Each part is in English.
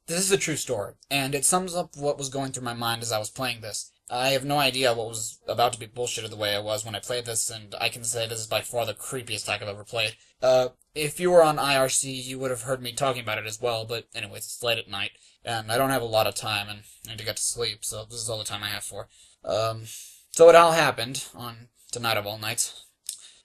This is a true story, and it sums up what was going through my mind as I was playing this. I have no idea what was about to be bullshitted the way I was when I played this, and I can say this is by far the creepiest hack I've ever played. If you were on IRC, you would have heard me talking about it as well, but anyways, it's late at night, and I don't have a lot of time, and I need to get to sleep, so this is all the time I have for. So it all happened on tonight of all nights.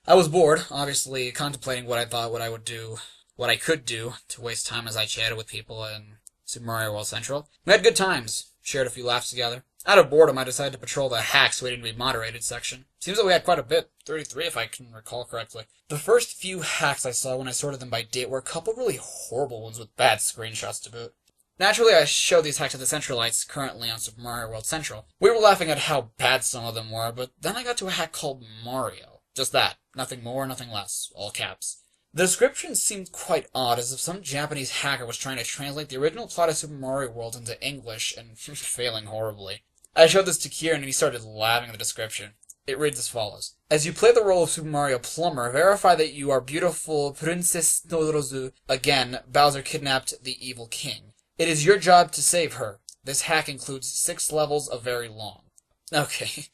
I was bored, obviously contemplating what I thought what I would do, what I could do to waste time as I chatted with people in Super Mario World Central. We had good times, shared a few laughs together. Out of boredom, I decided to patrol the hacks waiting to be moderated section. Seems that we had quite a bit, 33 if I can recall correctly. The first few hacks I saw when I sorted them by date were a couple really horrible ones with bad screenshots to boot. Naturally, I showed these hacks to the Centralites currently on Super Mario World Central. We were laughing at how bad some of them were, but then I got to a hack called Mario. Just that. Nothing more, nothing less. All caps. The description seemed quite odd, as if some Japanese hacker was trying to translate the original plot of Super Mario World into English, and failing horribly. I showed this to Kieran, and he started laughing at the description. It reads as follows. As you play the role of Super Mario Plumber, verify that you are beautiful Princess Nodorozu. Again, Bowser kidnapped the evil king. It is your job to save her. This hack includes 6 levels of very long. Okay.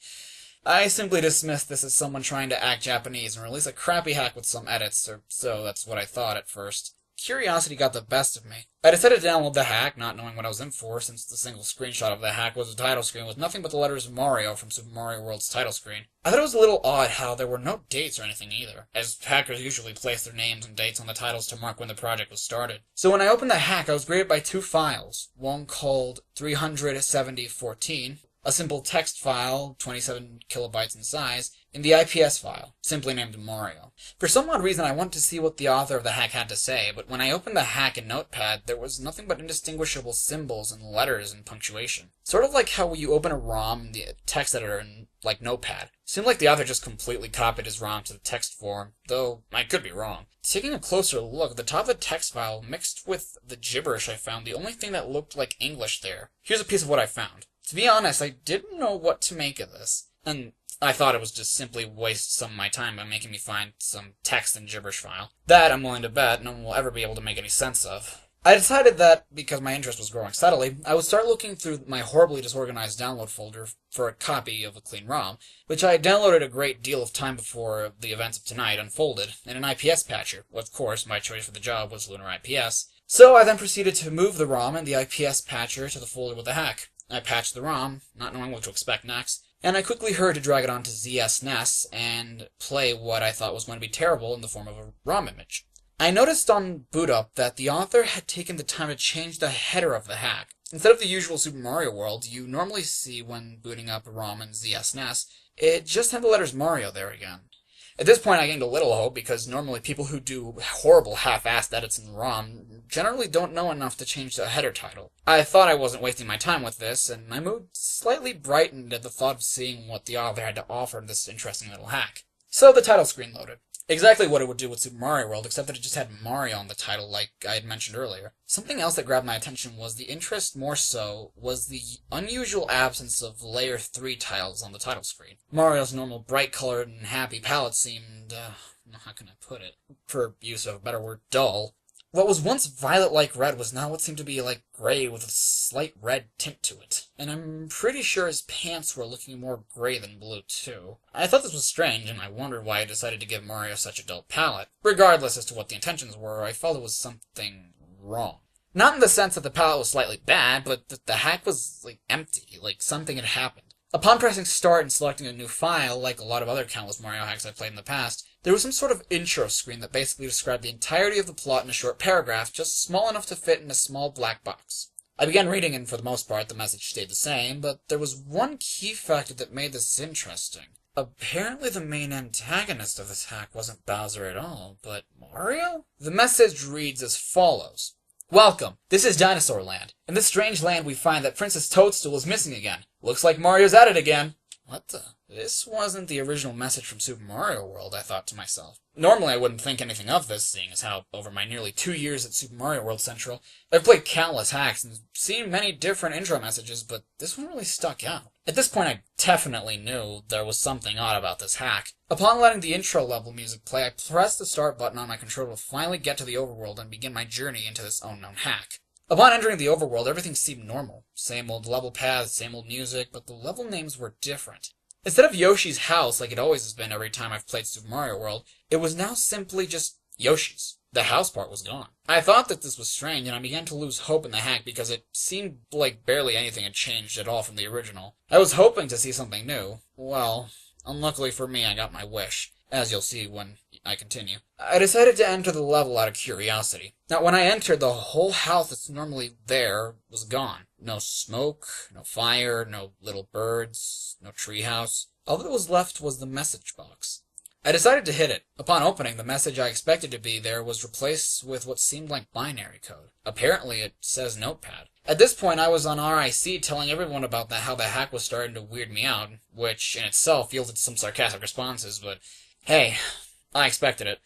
I simply dismissed this as someone trying to act Japanese and release a crappy hack with some edits, or so that's what I thought at first. Curiosity got the best of me. I decided to download the hack, not knowing what I was in for, since the single screenshot of the hack was a title screen with nothing but the letters Mario from Super Mario World's title screen. I thought it was a little odd how there were no dates or anything either, as hackers usually place their names and dates on the titles to mark when the project was started. So when I opened the hack, I was greeted by 2 files, one called 37014, a simple text file, 27 kilobytes in size, and the IPS file, simply named Mario. For some odd reason, I wanted to see what the author of the hack had to say, but when I opened the hack in Notepad, there was nothing but indistinguishable symbols and letters and punctuation. Sort of like how you open a ROM in the text editor in, like, Notepad. Seemed like the author just completely copied his ROM to the text form, though I could be wrong. Taking a closer look, the top of the text file mixed with the gibberish I found the only thing that looked like English there. Here's a piece of what I found. To be honest, I didn't know what to make of this, and I thought it was just simply waste some of my time by making me find some text and gibberish file. That, I'm willing to bet, no one will ever be able to make any sense of. I decided that, because my interest was growing steadily, I would start looking through my horribly disorganized download folder for a copy of a clean ROM, which I had downloaded a great deal of time before the events of tonight unfolded, in an IPS patcher. Of course, my choice for the job was Lunar IPS. So I then proceeded to move the ROM and the IPS patcher to the folder with the hack. I patched the ROM, not knowing what to expect next, and I quickly hurried to drag it onto ZSNES and play what I thought was going to be terrible in the form of a ROM image. I noticed on boot up that the author had taken the time to change the header of the hack. Instead of the usual Super Mario World you normally see when booting up a ROM in ZSNES, it just had the letters Mario there again. At this point, I gained a little hope, because normally people who do horrible half-assed edits in ROM generally don't know enough to change the header title. I thought I wasn't wasting my time with this, and my mood slightly brightened at the thought of seeing what the author had to offer in this interesting little hack. So the title screen loaded. Exactly what it would do with Super Mario World, except that it just had Mario on the title like I had mentioned earlier. Something else that grabbed my attention was the interest more so was the unusual absence of Layer 3 tiles on the title screen. Mario's normal bright-colored and happy palette seemed, how can I put it, for use of a better word, dull. What was once violet-like red was now what seemed to be like gray with a slight red tint to it. And I'm pretty sure his pants were looking more gray than blue, too. I thought this was strange, and I wondered why I decided to give Mario such a dull palette. Regardless as to what the intentions were, I felt it was something wrong. Not in the sense that the palette was slightly bad, but that the hack was, empty, like something had happened. Upon pressing start and selecting a new file, like a lot of other countless Mario hacks I've played in the past, there was some sort of intro screen that basically described the entirety of the plot in a short paragraph, just small enough to fit in a small black box. I began reading, and for the most part the message stayed the same, but there was one key factor that made this interesting. Apparently the main antagonist of this hack wasn't Bowser at all, but Mario? The message reads as follows. Welcome. This is Dinosaur Land. In this strange land we find that Princess Toadstool is missing again. Looks like Mario's at it again. What the? This wasn't the original message from Super Mario World, I thought to myself. Normally I wouldn't think anything of this, seeing as how, over my nearly 2 years at Super Mario World Central, I've played countless hacks and seen many different intro messages, but this one really stuck out. At this point I definitely knew there was something odd about this hack. Upon letting the intro level music play, I pressed the start button on my controller to finally get to the overworld and begin my journey into this unknown hack. Upon entering the overworld, everything seemed normal. Same old level paths, same old music, but the level names were different. Instead of Yoshi's house, like it always has been every time I've played Super Mario World, it was now simply just Yoshi's. The house part was gone. I thought that this was strange, and I began to lose hope in the hack because it seemed like barely anything had changed at all from the original. I was hoping to see something new. Well, unluckily for me, I got my wish, as you'll see when I continue. I decided to enter the level out of curiosity. Now, when I entered, the whole house that's normally there was gone. No smoke, no fire, no little birds, no treehouse. All that was left was the message box. I decided to hit it. Upon opening, the message I expected to be there was replaced with what seemed like binary code. Apparently, it says Notepad. At this point, I was on RIC telling everyone about how the hack was starting to weird me out, which in itself yielded some sarcastic responses, but hey, I expected it.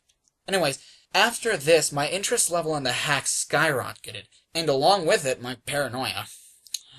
Anyways, after this, my interest level in the hack skyrocketed, and along with it, my paranoia.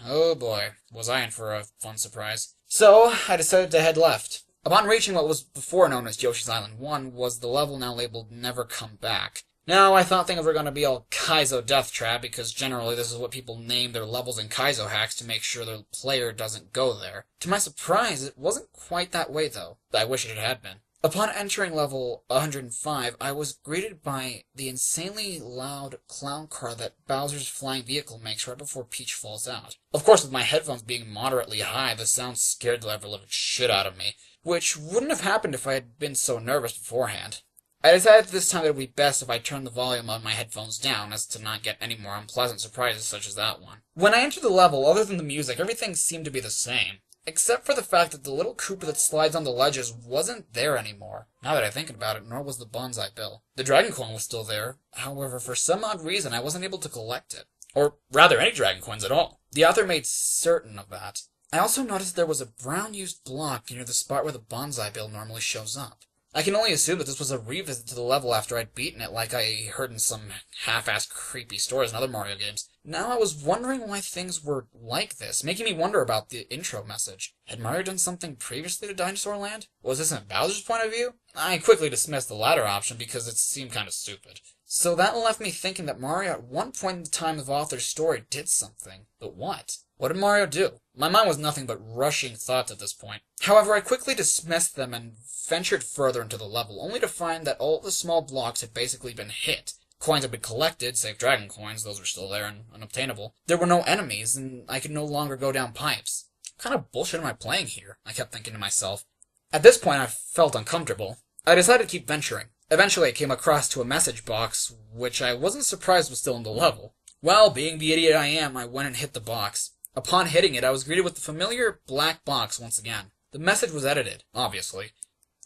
Oh boy, was I in for a fun surprise. So, I decided to head left. Upon reaching what was before known as Yoshi's Island 1 was the level now labeled Never Come Back. Now, I thought things were going to be all Kaizo Death Trap, because generally this is what people name their levels in Kaizo hacks to make sure the player doesn't go there. To my surprise, it wasn't quite that way though. I wish it had been. Upon entering level 105, I was greeted by the insanely loud clown car that Bowser's flying vehicle makes right before Peach falls out. Of course, with my headphones being moderately high, the sound scared the ever-living shit out of me, which wouldn't have happened if I had been so nervous beforehand. I decided this time it would be best if I turned the volume on my headphones down, as to not get any more unpleasant surprises such as that one. When I entered the level, other than the music, everything seemed to be the same. Except for the fact that the little Koopa that slides on the ledges wasn't there anymore. Now that I think about it, nor was the Bonsai Bill. The Dragon Coin was still there. However, for some odd reason, I wasn't able to collect it. Or rather, any Dragon Coins at all. The author made certain of that. I also noticed there was a brown used block near the spot where the Bonsai Bill normally shows up. I can only assume that this was a revisit to the level after I'd beaten it, like I heard in some half-assed creepy stories in other Mario games. Now I was wondering why things were like this, making me wonder about the intro message. Had Mario done something previously to Dinosaur Land? Was this in Bowser's point of view? I quickly dismissed the latter option because it seemed kind of stupid. So that left me thinking that Mario at one point in the time of author's story did something. But what? What did Mario do? My mind was nothing but rushing thoughts at this point. However, I quickly dismissed them and ventured further into the level, only to find that all the small blocks had basically been hit. Coins had been collected, save Dragon Coins, those were still there and unobtainable. There were no enemies, and I could no longer go down pipes. What kind of bullshit am I playing here? I kept thinking to myself. At this point, I felt uncomfortable. I decided to keep venturing. Eventually, I came across to a message box, which I wasn't surprised was still in the level. Well, being the idiot I am, I went and hit the box. Upon hitting it, I was greeted with the familiar black box once again. The message was edited, obviously.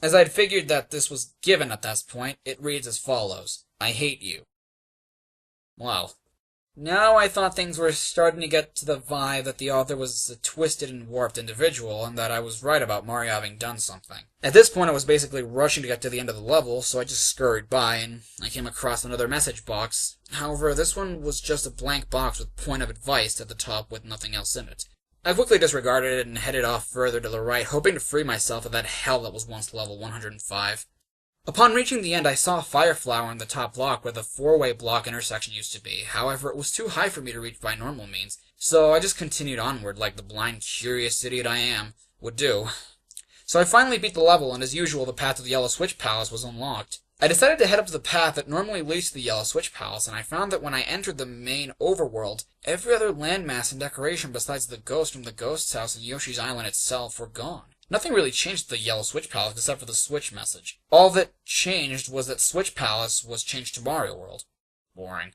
As I had figured that this was given at this point, it reads as follows: I hate you. Well, now I thought things were starting to get to the vibe that the author was a twisted and warped individual, and that I was right about Mario having done something. At this point, I was basically rushing to get to the end of the level, so I just scurried by, and I came across another message box. However, this one was just a blank box with point of advice at the top with nothing else in it. I quickly disregarded it and headed off further to the right, hoping to free myself of that hell that was once level 105. Upon reaching the end, I saw a fire flower on the top block where the four-way block intersection used to be. However, it was too high for me to reach by normal means, so I just continued onward like the blind, curious idiot I am would do. So I finally beat the level, and as usual, the path to the Yellow Switch Palace was unlocked. I decided to head up to the path that normally leads to the Yellow Switch Palace, and I found that when I entered the main overworld, every other landmass and decoration besides the ghost from the Ghost's house and Yoshi's Island itself were gone. Nothing really changed at the Yellow Switch Palace except for the Switch message. All that changed was that Switch Palace was changed to Mario World. Boring.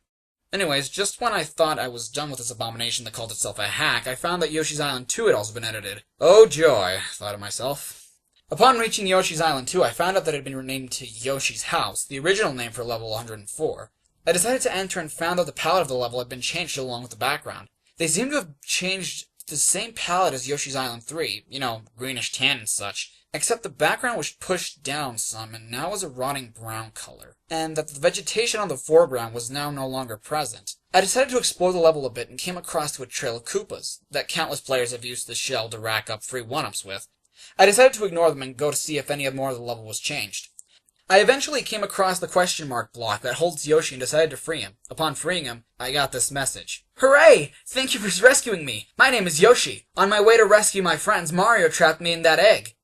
Anyways, just when I thought I was done with this abomination that called itself a hack, I found that Yoshi's Island 2 had also been edited. Oh joy, thought of myself. Upon reaching Yoshi's Island 2, I found out that it had been renamed to Yoshi's House, the original name for level 104. I decided to enter and found that the palette of the level had been changed along with the background. They seem to have changed the same palette as Yoshi's Island 3, greenish tan and such, except the background was pushed down some and now was a rotting brown color, and that the vegetation on the foreground was now no longer present. I decided to explore the level a bit and came across to a trail of Koopas that countless players have used the shell to rack up free one-ups with. I decided to ignore them and go to see if any more of the level was changed. I eventually came across the question mark block that holds Yoshi and decided to free him. Upon freeing him, I got this message. Hooray! Thank you for rescuing me! My name is Yoshi. On my way to rescue my friends, Mario trapped me in that egg.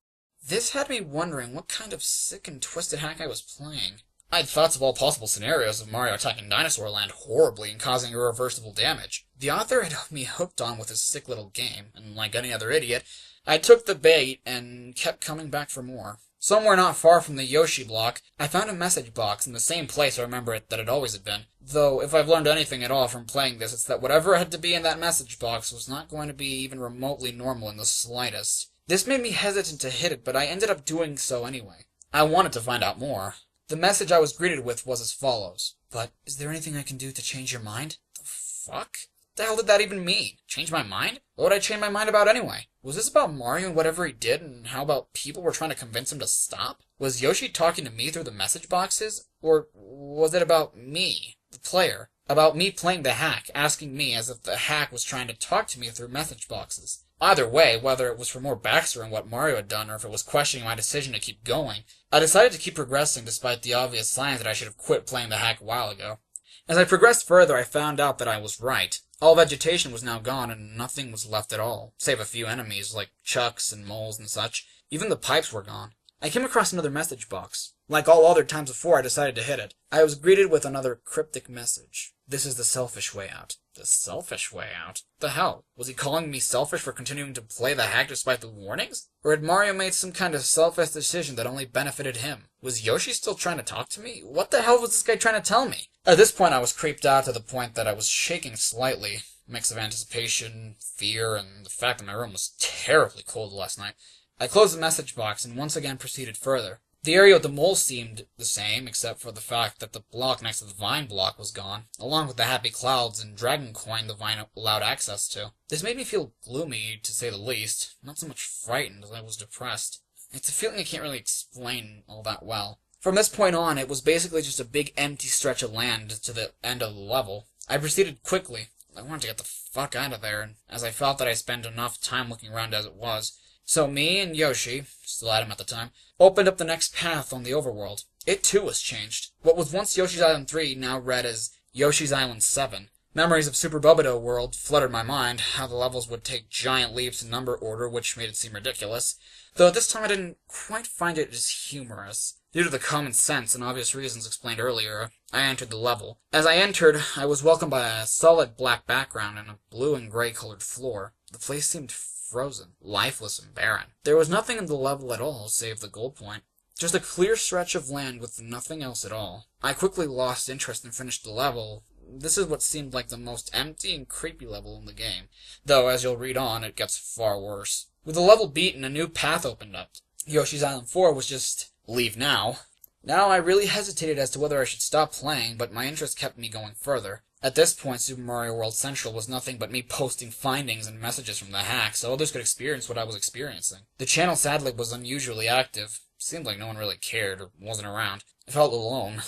This had me wondering what kind of sick and twisted hack I was playing. I had thoughts of all possible scenarios of Mario attacking Dinosaur Land horribly and causing irreversible damage. The author had me hooked on with his sick little game, and like any other idiot, I took the bait and kept coming back for more. Somewhere not far from the Yoshi block, I found a message box in the same place I remember it that it always had been. Though, if I've learned anything at all from playing this, it's that whatever had to be in that message box was not going to be even remotely normal in the slightest. This made me hesitant to hit it, but I ended up doing so anyway. I wanted to find out more. The message I was greeted with was as follows. But, is there anything I can do to change your mind? The fuck? The hell did that even mean? Change my mind? What would I change my mind about anyway? Was this about Mario and whatever he did, and how about people were trying to convince him to stop? Was Yoshi talking to me through the message boxes? Or was it about me, the player? About me playing the hack, asking me as if the hack was trying to talk to me through message boxes? Either way, whether it was for more backstory on what Mario had done or if it was questioning my decision to keep going, I decided to keep progressing despite the obvious signs that I should have quit playing the hack a while ago. As I progressed further, I found out that I was right. All vegetation was now gone and nothing was left at all, save a few enemies like chucks and moles and such. Even the pipes were gone. I came across another message box. Like all other times before, I decided to hit it. I was greeted with another cryptic message. This is the selfish way out. The selfish way out? The hell? Was he calling me selfish for continuing to play the hack despite the warnings? Or had Mario made some kind of selfish decision that only benefited him? Was Yoshi still trying to talk to me? What the hell was this guy trying to tell me? At this point, I was creeped out to the point that I was shaking slightly. A mix of anticipation, fear, and the fact that my room was terribly cold last night. I closed the message box and once again proceeded further. The area with the mole seemed the same, except for the fact that the block next to the vine block was gone, along with the happy clouds and dragon coin the vine allowed access to. This made me feel gloomy, to say the least, not so much frightened as I was depressed. It's a feeling I can't really explain all that well. From this point on, it was basically just a big empty stretch of land to the end of the level. I proceeded quickly. I wanted to get the fuck out of there, and as I felt that I spent enough time looking around as it was, so me and Yoshi, still at him at the time, opened up the next path on the overworld. It too was changed. What was once Yoshi's Island 3 now read as Yoshi's Island 7. Memories of Super Bobato World flooded my mind, how the levels would take giant leaps in number order, which made it seem ridiculous. Though this time I didn't quite find it as humorous. Due to the common sense and obvious reasons explained earlier, I entered the level. As I entered, I was welcomed by a solid black background and a blue and gray colored floor. The place seemed frozen, lifeless, and barren. There was nothing in the level at all, save the goal point. Just a clear stretch of land with nothing else at all. I quickly lost interest and finished the level. This is what seemed like the most empty and creepy level in the game, though as you'll read on, it gets far worse. With the level beaten, a new path opened up. Yoshi's Island 4 was just leave now. Now I really hesitated as to whether I should stop playing, but my interest kept me going further. At this point, Super Mario World Central was nothing but me posting findings and messages from the hack, so others could experience what I was experiencing. The channel sadly was unusually active. Seemed like no one really cared or wasn't around. I felt alone.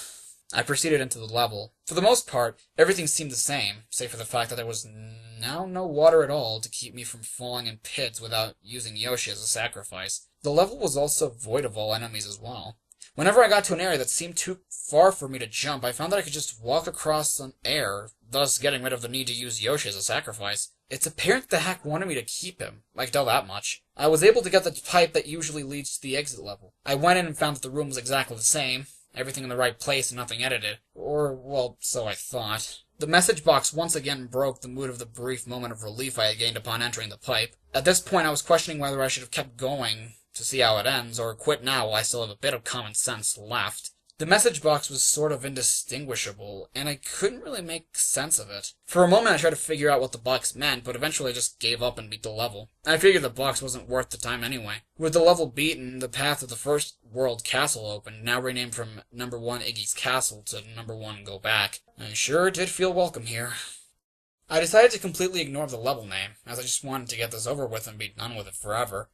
I proceeded into the level. For the most part, everything seemed the same, save for the fact that there was now no water at all to keep me from falling in pits without using Yoshi as a sacrifice. The level was also void of all enemies as well. Whenever I got to an area that seemed too far for me to jump, I found that I could just walk across some air, thus getting rid of the need to use Yoshi as a sacrifice. It's apparent the hack wanted me to keep him. I can tell that much. I was able to get the pipe that usually leads to the exit level. I went in and found that the room was exactly the same, everything in the right place and nothing edited. Or, well, so I thought. The message box once again broke the mood of the brief moment of relief I had gained upon entering the pipe. At this point I was questioning whether I should have kept going to see how it ends, or quit now while I still have a bit of common sense left. The message box was sort of indistinguishable, and I couldn't really make sense of it. For a moment I tried to figure out what the box meant, but eventually I just gave up and beat the level. I figured the box wasn't worth the time anyway. With the level beaten, the path to the first world castle opened, now renamed from number 1 Iggy's Castle to number 1 Go Back. I sure did feel welcome here. I decided to completely ignore the level name, as I just wanted to get this over with and be done with it forever.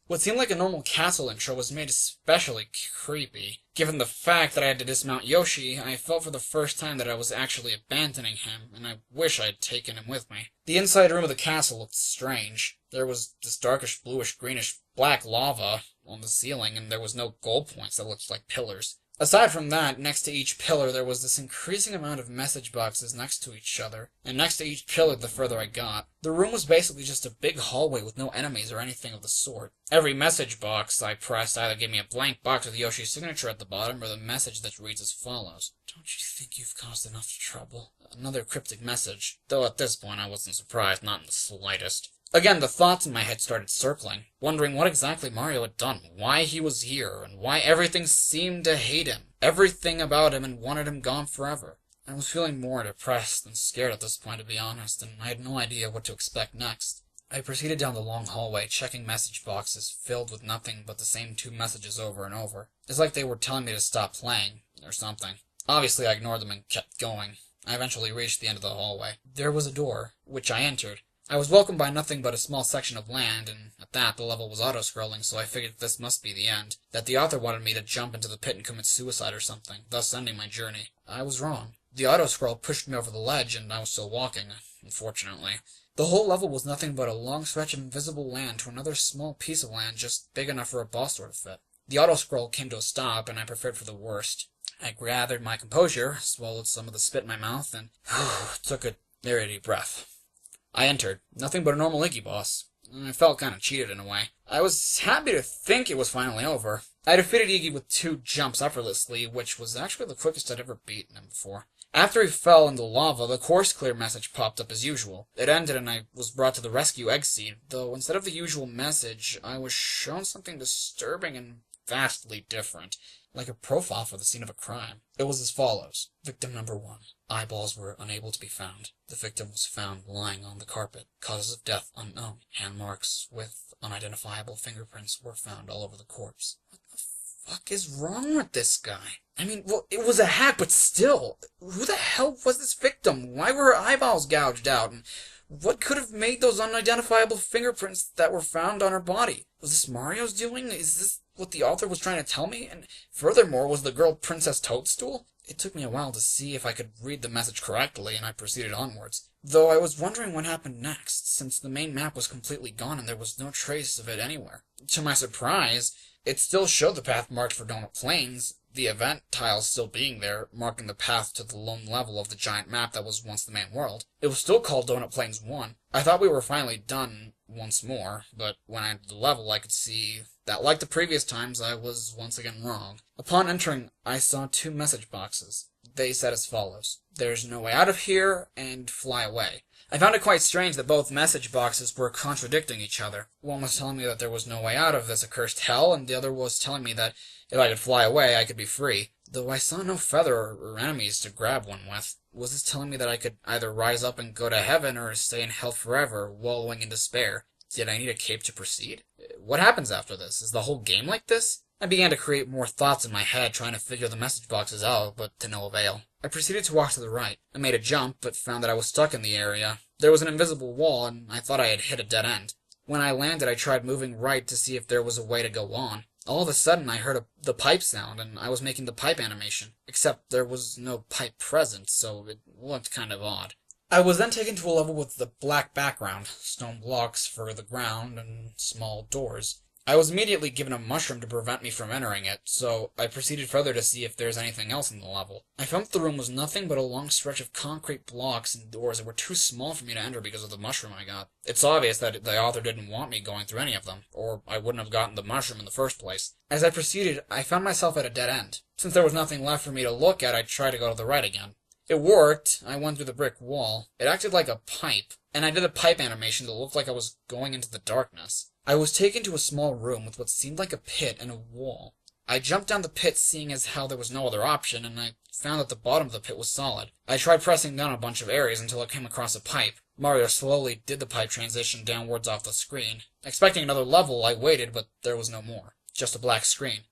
What seemed like a normal castle intro was made especially creepy. Given the fact that I had to dismount Yoshi, I felt for the first time that I was actually abandoning him, and I wish I had taken him with me. The inside room of the castle looked strange. There was this darkish, bluish, greenish, black lava on the ceiling, and there was no goal points that looked like pillars. Aside from that, next to each pillar there was this increasing amount of message boxes next to each other, and next to each pillar the further I got. The room was basically just a big hallway with no enemies or anything of the sort. Every message box I pressed either gave me a blank box with Yoshi's signature at the bottom or the message that reads as follows. Don't you think you've caused enough trouble? Another cryptic message, though at this point I wasn't surprised, not in the slightest. Again, the thoughts in my head started circling, wondering what exactly Mario had done, why he was here, and why everything seemed to hate him, everything about him, and wanted him gone forever. I was feeling more depressed than scared at this point, to be honest, and I had no idea what to expect next. I proceeded down the long hallway, checking message boxes filled with nothing but the same 2 messages over and over. It's like they were telling me to stop playing, or something. Obviously, I ignored them and kept going. I eventually reached the end of the hallway. There was a door, which I entered. I was welcomed by nothing but a small section of land, and at that the level was auto-scrolling, so I figured this must be the end, that the author wanted me to jump into the pit and commit suicide or something, thus ending my journey. I was wrong. The auto-scroll pushed me over the ledge, and I was still walking, unfortunately. The whole level was nothing but a long stretch of invisible land to another small piece of land just big enough for a boss door to fit. The auto-scroll came to a stop, and I prepared for the worst. I gathered my composure, swallowed some of the spit in my mouth, and took a very deep breath. I entered. Nothing but a normal Iggy boss. I felt kind of cheated in a way. I was happy to think it was finally over. I defeated Iggy with 2 jumps effortlessly, which was actually the quickest I'd ever beaten him before. After he fell into lava, the course clear message popped up as usual. It ended and I was brought to the rescue egg seed, though instead of the usual message, I was shown something disturbing and vastly different, like a profile for the scene of a crime. It was as follows. Victim number 1. Eyeballs were unable to be found. The victim was found lying on the carpet. Causes of death unknown. Hand marks with unidentifiable fingerprints were found all over the corpse. What the fuck is wrong with this guy? I mean, well, it was a hack, but still. Who the hell was this victim? Why were her eyeballs gouged out? And what could have made those unidentifiable fingerprints that were found on her body? Was this Mario's doing? Is this what the author was trying to tell me? And furthermore, was the girl Princess Toadstool? It took me a while to see if I could read the message correctly, and I proceeded onwards. Though I was wondering what happened next, since the main map was completely gone and there was no trace of it anywhere. To my surprise, it still showed the path marked for Donut Plains, the event tiles still being there, marking the path to the lone level of the giant map that was once the main world. It was still called Donut Plains 1. I thought we were finally done once more, but when I entered the level I could see that, like the previous times, I was once again wrong. Upon entering, I saw 2 message boxes. They said as follows. There's no way out of here, and fly away. I found it quite strange that both message boxes were contradicting each other. One was telling me that there was no way out of this accursed hell, and the other was telling me that if I could fly away, I could be free. Though I saw no feather or enemies to grab one with. Was this telling me that I could either rise up and go to heaven, or stay in hell forever, wallowing in despair? Did I need a cape to proceed? What happens after this? Is the whole game like this? I began to create more thoughts in my head, trying to figure the message boxes out, but to no avail. I proceeded to walk to the right. I made a jump, but found that I was stuck in the area. There was an invisible wall, and I thought I had hit a dead end. When I landed, I tried moving right to see if there was a way to go on. All of a sudden, I heard the pipe sound, and I was making the pipe animation. Except there was no pipe present, so it looked kind of odd. I was then taken to a level with the black background, stone blocks for the ground, and small doors. I was immediately given a mushroom to prevent me from entering it, so I proceeded further to see if there's anything else in the level. I found that the room was nothing but a long stretch of concrete blocks and doors that were too small for me to enter because of the mushroom I got. It's obvious that the author didn't want me going through any of them, or I wouldn't have gotten the mushroom in the first place. As I proceeded, I found myself at a dead end. Since there was nothing left for me to look at, I tried to go to the right again. It worked. I went through the brick wall. It acted like a pipe, and I did a pipe animation that looked like I was going into the darkness. I was taken to a small room with what seemed like a pit and a wall. I jumped down the pit, seeing as how there was no other option, and I found that the bottom of the pit was solid. I tried pressing down a bunch of areas until I came across a pipe. Mario slowly did the pipe transition downwards off the screen. Expecting another level, I waited, but there was no more. Just a black screen.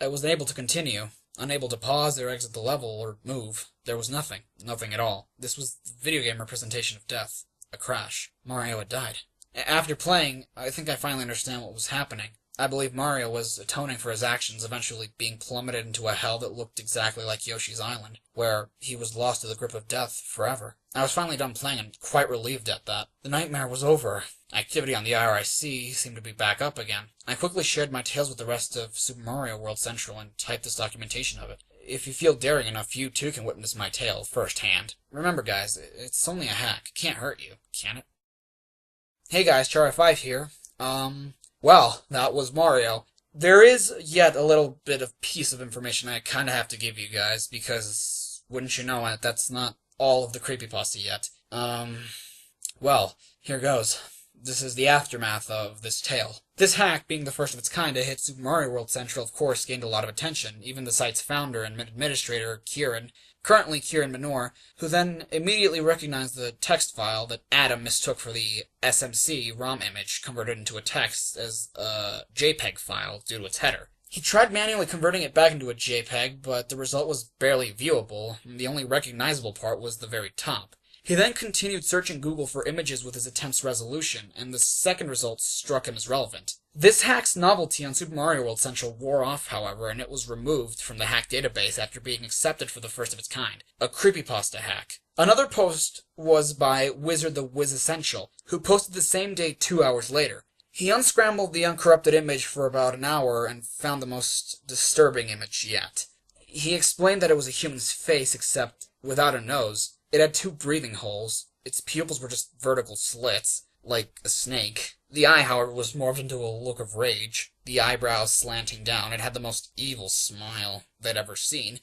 I was unable to continue, unable to pause or exit the level or move. There was nothing. Nothing at all. This was the video game representation of death. A crash. Mario had died. After playing, I think I finally understand what was happening. I believe Mario was atoning for his actions, eventually being plummeted into a hell that looked exactly like Yoshi's Island, where he was lost to the grip of death forever. I was finally done playing and quite relieved at that. The nightmare was over. Activity on the IRIC seemed to be back up again. I quickly shared my tales with the rest of Super Mario World Central and typed this documentation of it. if you feel daring enough, you too can witness my tale firsthand. Remember, guys, it's only a hack. It can't hurt you, can it? Hey guys, Char5 here. Well, that was Mario. There is yet a little bit of piece of information I kinda have to give you guys, because, wouldn't you know it, that's not all of the creepypasta yet. Well, here goes. This is the aftermath of this tale. This hack, being the first of its kind to hit Super Mario World Central, of course, gained a lot of attention. Even the site's founder and administrator, currently Kieran Minor, who then immediately recognized the text file that Adam mistook for the SMC ROM image converted into a text as a JPEG file due to its header. He tried manually converting it back into a JPEG, but the result was barely viewable. The only recognizable part was the very top. He then continued searching Google for images with his attempt's resolution, and the second result struck him as relevant. This hack's novelty on Super Mario World Central wore off, however, and it was removed from the hack database after being accepted for the first of its kind, a creepypasta hack. Another post was by Wizard the Wiz Essential, who posted the same day 2 hours later. He unscrambled the uncorrupted image for about an hour and found the most disturbing image yet. He explained that it was a human's face, except without a nose. It had 2 breathing holes. Its pupils were just vertical slits, like a snake. The eye, however, was morphed into a look of rage, the eyebrows slanting down. It had the most evil smile they'd ever seen.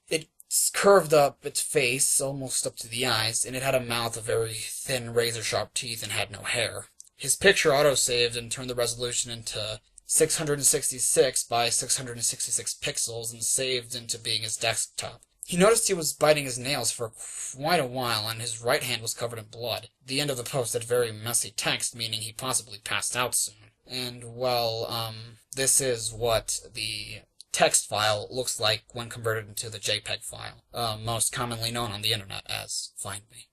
It curved up its face, almost up to the eyes, and it had a mouth of very thin, razor-sharp teeth and had no hair. His picture auto-saved and turned the resolution into 666 by 666 pixels and saved into being his desktop. He noticed he was biting his nails for quite a while, and his right hand was covered in blood. The end of the post had very messy text, meaning he possibly passed out soon. And, well, this is what the text file looks like when converted into the JPEG file, most commonly known on the internet as Find Me.